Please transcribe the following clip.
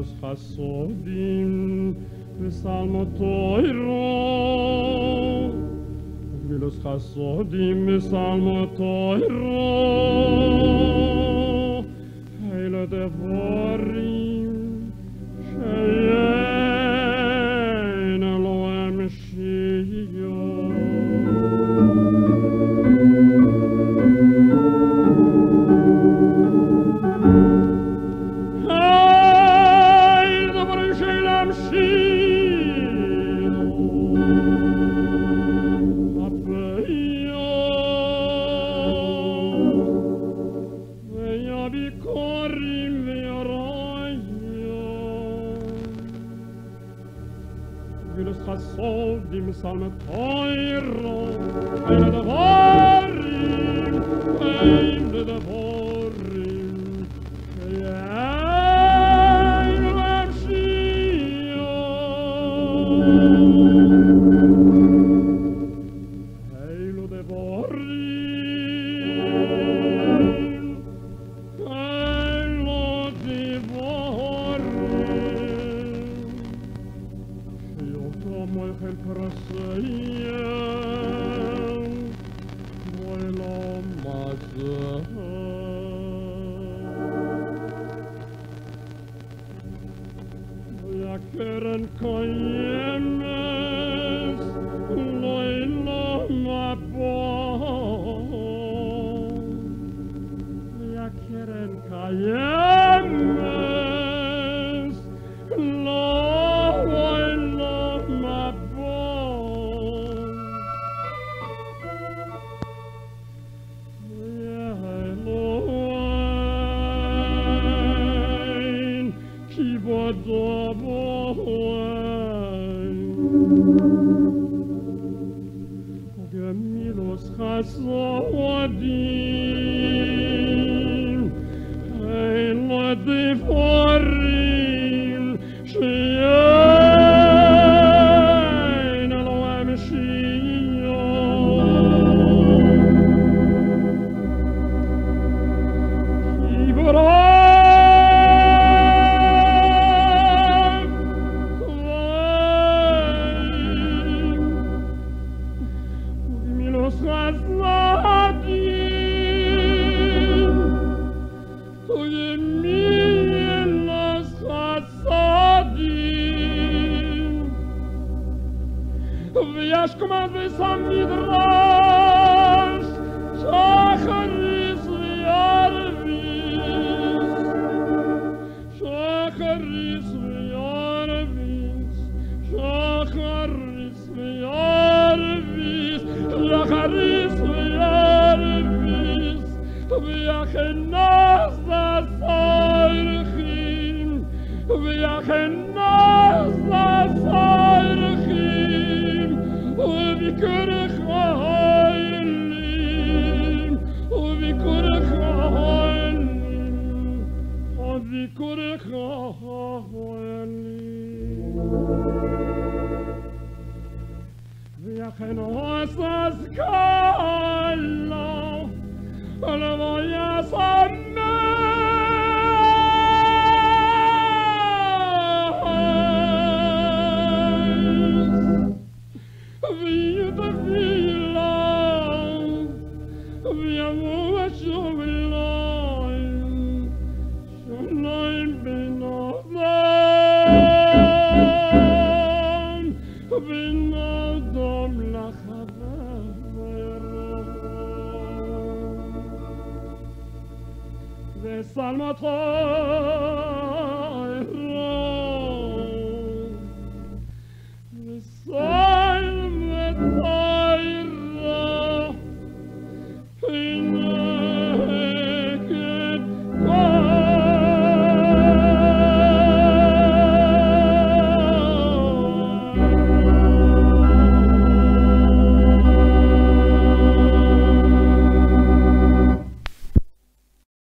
גמילוס חסודים וסלמותוירו גמילוס חסודים וסלמותוירו אלה דבורים שאין אלוהים שיו חסודים סלמותוירו אין דבורים אין דבורים שאין להם שיום אילו דבורים אילו דבורים מויכל פרסיין מוילום מזהב יקרן קיימס מוילום מבוא יקרן קיימס גמילוס חסודים אין דבורים שאין אלוהים שיו וישכומן וסמדרש שחריס וירביס שחריס וירביס שחריס וירביס שחריס וירביס ויחנס לסיירכים ויחנס לסיירכים وبكرخ عيني وبكرخ عيني وبكرخ عيني ويخن حساس كالله ولو يسمى Salmatore